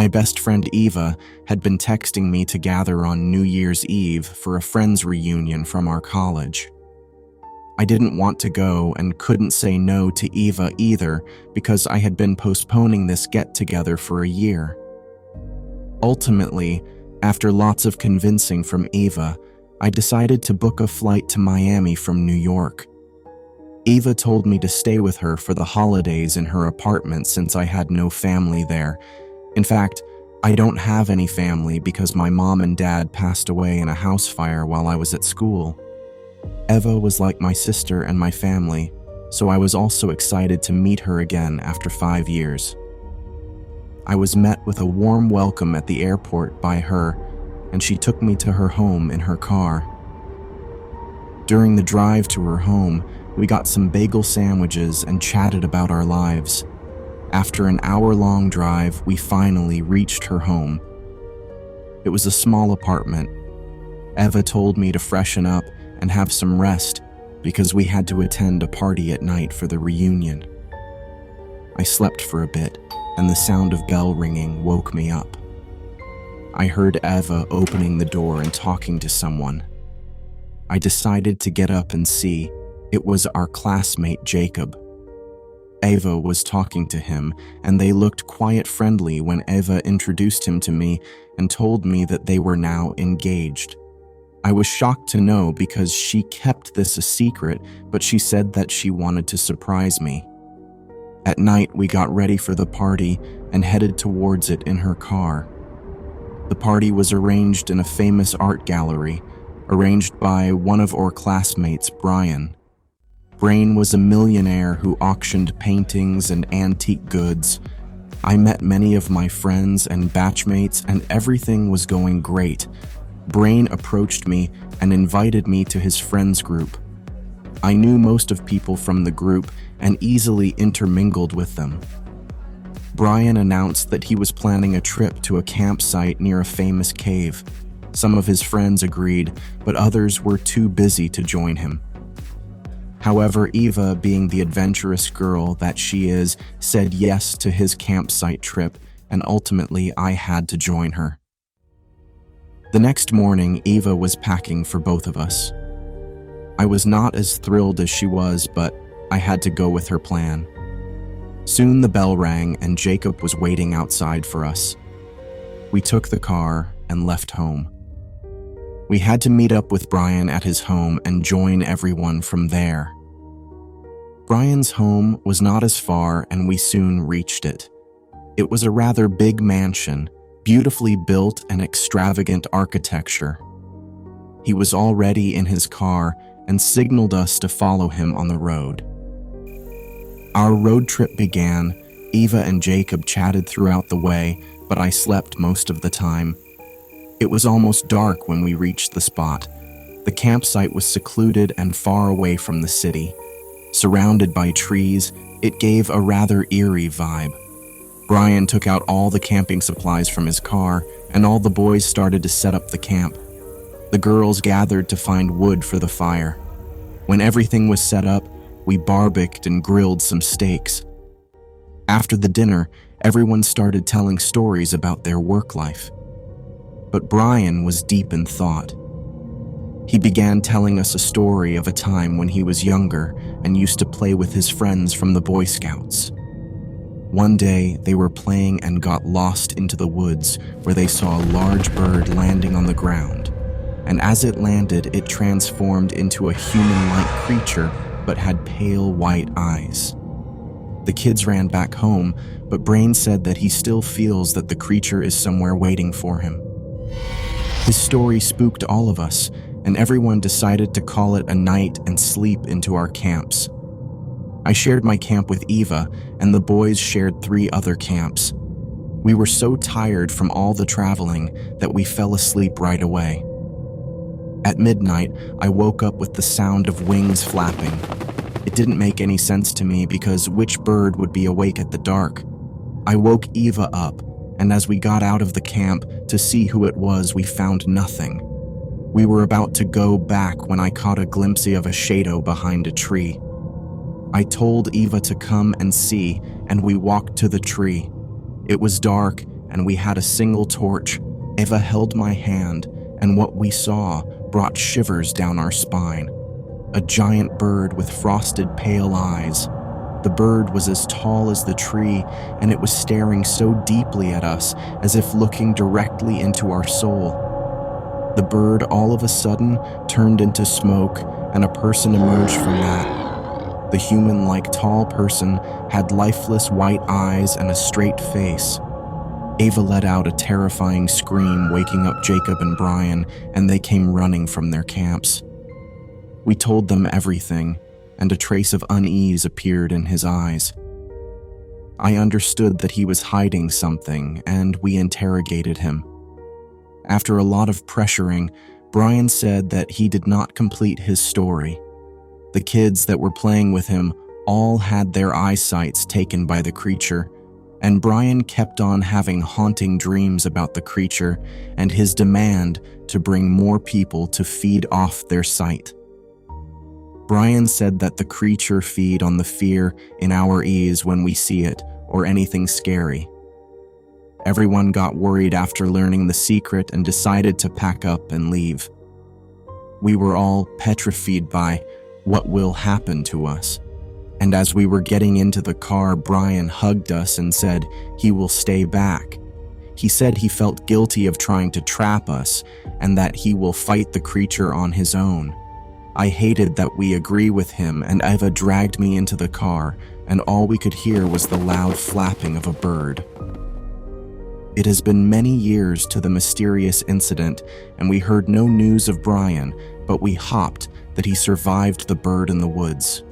My best friend Eva had been texting me to gather on New Year's Eve for a friends reunion from our college. I didn't want to go and couldn't say no to Eva either because I had been postponing this get-together for a year. Ultimately, after lots of convincing from Eva, I decided to book a flight to Miami from New York. Eva told me to stay with her for the holidays in her apartment since I had no family there. In fact, I don't have any family because my mom and dad passed away in a house fire while I was at school. Eva was like my sister and my family, so I was also excited to meet her again after 5 years. I was met with a warm welcome at the airport by her, and she took me to her home in her car. During the drive to her home, we got some bagel sandwiches and chatted about our lives. After an hour-long drive, we finally reached her home. It was a small apartment. Eva told me to freshen up and have some rest because we had to attend a party at night for the reunion. I slept for a bit, and the sound of bell ringing woke me up. I heard Eva opening the door and talking to someone. I decided to get up and see. It was our classmate Jacob. Eva was talking to him, and they looked quite friendly when Eva introduced him to me and told me that they were now engaged. I was shocked to know because she kept this a secret, but she said that she wanted to surprise me. At night, we got ready for the party and headed towards it in her car. The party was arranged in a famous art gallery, arranged by one of our classmates, Brian. Brian was a millionaire who auctioned paintings and antique goods. I met many of my friends and batchmates, and everything was going great. Brian approached me and invited me to his friends group. I knew most of people from the group and easily intermingled with them. Brian announced that he was planning a trip to a campsite near a famous cave. Some of his friends agreed, but others were too busy to join him. However, Eva, being the adventurous girl that she is, said yes to his campsite trip, and ultimately I had to join her. The next morning, Eva was packing for both of us. I was not as thrilled as she was, but I had to go with her plan. Soon the bell rang and Jacob was waiting outside for us. We took the car and left home. We had to meet up with Brian at his home and join everyone from there. Brian's home was not as far and we soon reached it. It was a rather big mansion, beautifully built and extravagant architecture. He was already in his car and signaled us to follow him on the road. Our road trip began. Eva and Jacob chatted throughout the way, but I slept most of the time. It was almost dark when we reached the spot. The campsite was secluded and far away from the city. Surrounded by trees, it gave a rather eerie vibe. Brian took out all the camping supplies from his car, and all the boys started to set up the camp. The girls gathered to find wood for the fire. When everything was set up, we barbecued and grilled some steaks. After the dinner, everyone started telling stories about their work life. But Brian was deep in thought. He began telling us a story of a time when he was younger and used to play with his friends from the Boy Scouts. One day, they were playing and got lost into the woods where they saw a large bird landing on the ground. And as it landed, it transformed into a human-like creature but had pale white eyes. The kids ran back home, but Brain said that he still feels that the creature is somewhere waiting for him. His story spooked all of us, and everyone decided to call it a night and sleep into our camps. I shared my camp with Eva, and the boys shared 3 other camps. We were so tired from all the traveling that we fell asleep right away. At midnight, I woke up with the sound of wings flapping. It didn't make any sense to me because which bird would be awake at the dark? I woke Eva up, and as we got out of the camp to see who it was, we found nothing. We were about to go back when I caught a glimpse of a shadow behind a tree. I told Eva to come and see, and we walked to the tree. It was dark, and we had a single torch. Eva held my hand, and what we saw brought shivers down our spine. A giant bird with frosted pale eyes. The bird was as tall as the tree, and it was staring so deeply at us as if looking directly into our soul. The bird all of a sudden turned into smoke, and a person emerged from that. The human-like tall person had lifeless white eyes and a straight face. Ava let out a terrifying scream, waking up Jacob and Brian, and they came running from their camps. We told them everything, and a trace of unease appeared in his eyes. I understood that he was hiding something, and we interrogated him. After a lot of pressuring, Brian said that he did not complete his story. The kids that were playing with him all had their eyesights taken by the creature, and Brian kept on having haunting dreams about the creature and his demand to bring more people to feed off their sight. Brian said that the creature feed on the fear in our eyes when we see it or anything scary. Everyone got worried after learning the secret and decided to pack up and leave. We were all petrified by what will happen to us. And as we were getting into the car, Brian hugged us and said he will stay back. He said he felt guilty of trying to trap us and that he will fight the creature on his own. I hated that we agree with him, and Eva dragged me into the car, and all we could hear was the loud flapping of a bird. It has been many years to the mysterious incident, and we heard no news of Brian, but we hoped that he survived the bird in the woods.